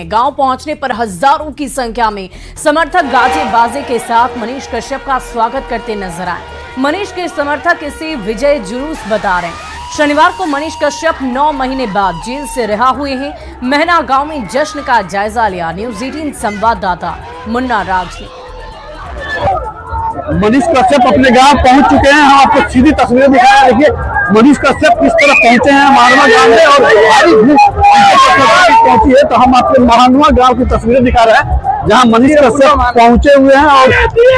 गांव पहुंचने पर हजारों की संख्या में समर्थक गाजे बाजे के साथ मनीष कश्यप का स्वागत करते नजर आए। मनीष के समर्थक इसे विजय जुलूस बता रहे हैं। शनिवार को मनीष कश्यप 9 महीने बाद जेल से रिहा हुए हैं। महना गांव में जश्न का जायजा लिया न्यूज़ 18 संवाददाता मुन्ना राज ने। मनीष कश्यप अपने गांव पहुंच चुके हैं। हम आपको सीधी तस्वीरें दिखा रहे हैं। देखिए मनीष कश्यप किस तरह पहुंचे हैं महानवा गांव में और भारी भीड़ पहुंची है। तो हम आपको महानवा गांव की तस्वीरें दिखा रहे हैं जहां मनीष कश्यप पहुंचे हुए हैं और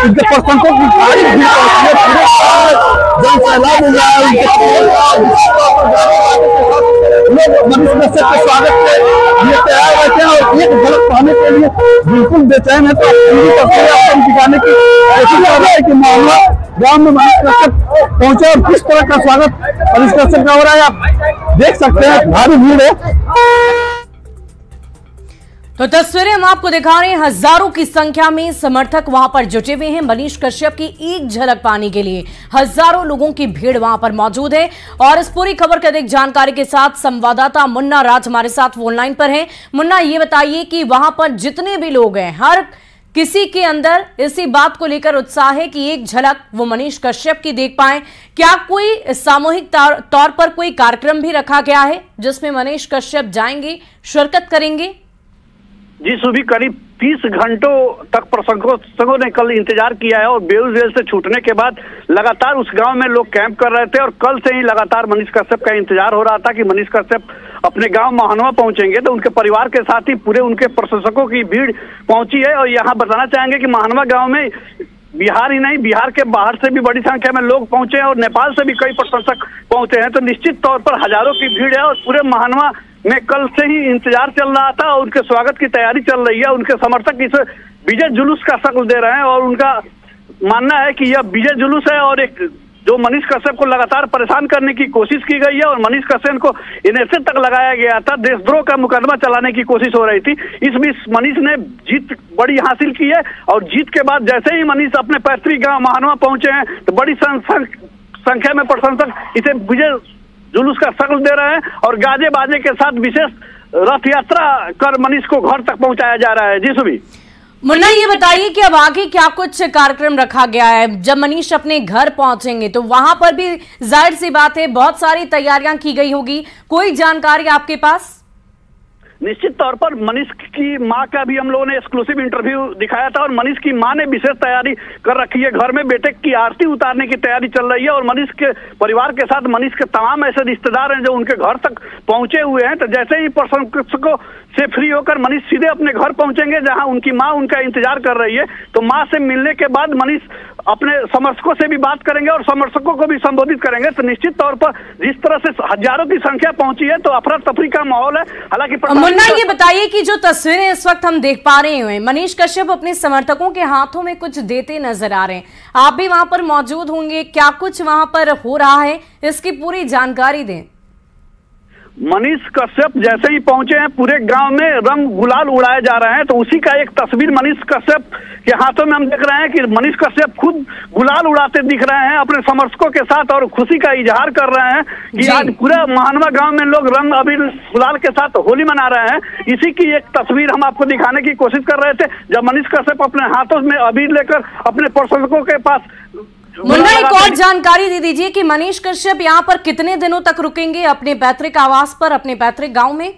उनके प्रशंसकों की भारी भीड़ पहुंची है। जन सैलाब हो गया है। लोग मनीष कश्यप के स्वागत के लिए तैयार रहते हैं और एक झलक पाने के लिए बिल्कुल बेचैन है। तो पूरी तस्वीरें आपको दिखाने की कोशिश कर रहे हैं कि महानवा गांव में मनीष कश्यप पहुंचे और किस तरह का स्वागत मनीष कश्यप का हो रहा है। आप देख सकते हैं भारी भीड़ है। तो तस्वीरें हम आपको दिखा रहे हैं। हजारों की संख्या में समर्थक वहां पर जुटे हुए हैं। मनीष कश्यप की एक झलक पाने के लिए हजारों लोगों की भीड़ वहां पर मौजूद है। और इस पूरी खबर की अधिक जानकारी के साथ संवाददाता मुन्ना राज हमारे साथ फोन लाइन पर हैं। मुन्ना, ये बताइए कि वहां पर जितने भी लोग हैं, हर किसी के अंदर इसी बात को लेकर उत्साह है कि एक झलक वो मनीष कश्यप की देख पाए। क्या कोई सामूहिक तौर पर कोई कार्यक्रम भी रखा गया है जिसमें मनीष कश्यप जाएंगे, शिरकत करेंगे? जी सुबह करीब 30 घंटों तक प्रशंसकों ने कल इंतजार किया है और बेउर जेल से छूटने के बाद लगातार उस गांव में लोग कैंप कर रहे थे और कल से ही लगातार मनीष कश्यप का इंतजार हो रहा था कि मनीष कश्यप अपने गांव महानवा पहुंचेंगे। तो उनके परिवार के साथ ही पूरे उनके प्रशंसकों की भीड़ पहुंची है। और यहाँ बताना चाहेंगे कि महानवा गाँव में बिहार ही नहीं, बिहार के बाहर से भी बड़ी संख्या में लोग पहुंचे हैं और नेपाल से भी कई प्रशंसक पहुंचे हैं। तो निश्चित तौर पर हजारों की भीड़ है और पूरे महानवा में कल से ही इंतजार चल रहा था और उनके स्वागत की तैयारी चल रही है। उनके समर्थक इसे विजय जुलूस का शक्ल दे रहे हैं और उनका मानना है कि यह विजय जुलूस है और एक जो मनीष कश्यप को लगातार परेशान करने की कोशिश की गई है और मनीष कश्यप को एनएसए तक लगाया गया था। देशद्रोह का मुकदमा चलाने की कोशिश हो रही थी। इस बीच मनीष ने जीत बड़ी हासिल की है और जीत के बाद जैसे ही मनीष अपने पैतृक गांव महानवा पहुंचे हैं तो बड़ी संख्या में प्रशंसक इसे विजय जुलूस का शक्ल दे रहे हैं और गाजे बाजे के साथ विशेष रथ यात्रा कर मनीष को घर तक पहुंचाया जा रहा है। जी सुबी। मुन्ना, ये बताइए कि अब आगे क्या कुछ कार्यक्रम रखा गया है? जब मनीष अपने घर पहुंचेंगे तो वहां पर भी जाहिर सी बात है बहुत सारी तैयारियां की गई होगी। कोई जानकारी आपके पास? निश्चित तौर पर मनीष की मां का भी हम लोगों ने एक्सक्लूसिव इंटरव्यू दिखाया था और मनीष की मां ने विशेष तैयारी कर रखी है। घर में बेटे की आरती उतारने की तैयारी चल रही है और मनीष के परिवार के साथ मनीष के तमाम ऐसे रिश्तेदार हैं जो उनके घर तक पहुंचे हुए हैं। तो जैसे ही प्रशंसकों से फ्री होकर मनीष सीधे अपने घर पहुंचेंगे जहां उनकी मां उनका इंतजार कर रही है। तो मां से मिलने के बाद मनीष अपने समर्थकों से भी बात करेंगे और समर्थकों को भी संबोधित करेंगे। तो निश्चित तौर पर जिस तरह से हजारों की संख्या पहुंची है तो अफरा तफरी का माहौल है। हालांकि मुन्ना, ये बताइए कि जो तस्वीरें इस वक्त हम देख पा रहे हैं, मनीष कश्यप अपने समर्थकों के हाथों में कुछ देते नजर आ रहे हैं। आप भी वहां पर मौजूद होंगे, क्या कुछ वहां पर हो रहा है, इसकी पूरी जानकारी दें। मनीष कश्यप जैसे ही पहुंचे हैं पूरे गांव में रंग गुलाल उड़ाए जा रहे हैं। तो उसी का एक तस्वीर मनीष कश्यप के हाथों में हम देख रहे हैं कि मनीष कश्यप खुद गुलाल उड़ाते दिख रहे हैं अपने समर्थकों के साथ और खुशी का इजहार कर रहे हैं कि आज पूरा महानवा गांव में लोग रंग अबीर गुलाल के साथ होली मना रहे हैं। इसी की एक तस्वीर हम आपको दिखाने की कोशिश कर रहे थे जब मनीष कश्यप अपने हाथों में अबीर लेकर अपने प्रशंसकों के पास। मुन्ना, एक और जानकारी दे दीजिए कि मनीष कश्यप यहाँ पर कितने दिनों तक रुकेंगे अपने पैतृक आवास पर, अपने पैतृक गांव में?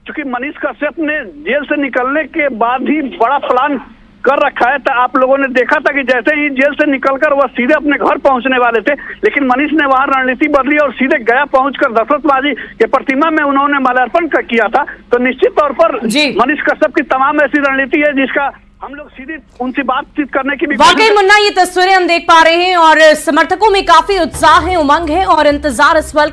क्योंकि मनीष कश्यप ने जेल से निकलने के बाद ही बड़ा प्लान कर रखा है। तो आप लोगों ने देखा था कि जैसे ही जेल से निकलकर वह सीधे अपने घर पहुंचने वाले थे, लेकिन मनीष ने वहां रणनीति बदली और सीधे गया पहुंचकर दशरथ बाजी के प्रतिमा में उन्होंने माल्यार्पण किया था। तो निश्चित तौर पर मनीष कश्यप की तमाम ऐसी रणनीति है जिसका हम लोग सीधे उनसे बातचीत करने की भी। वाकई मुन्ना, ये तस्वीरें हम देख पा रहे हैं और समर्थकों में काफी उत्साह है, उमंग है और इंतजार इस वक्त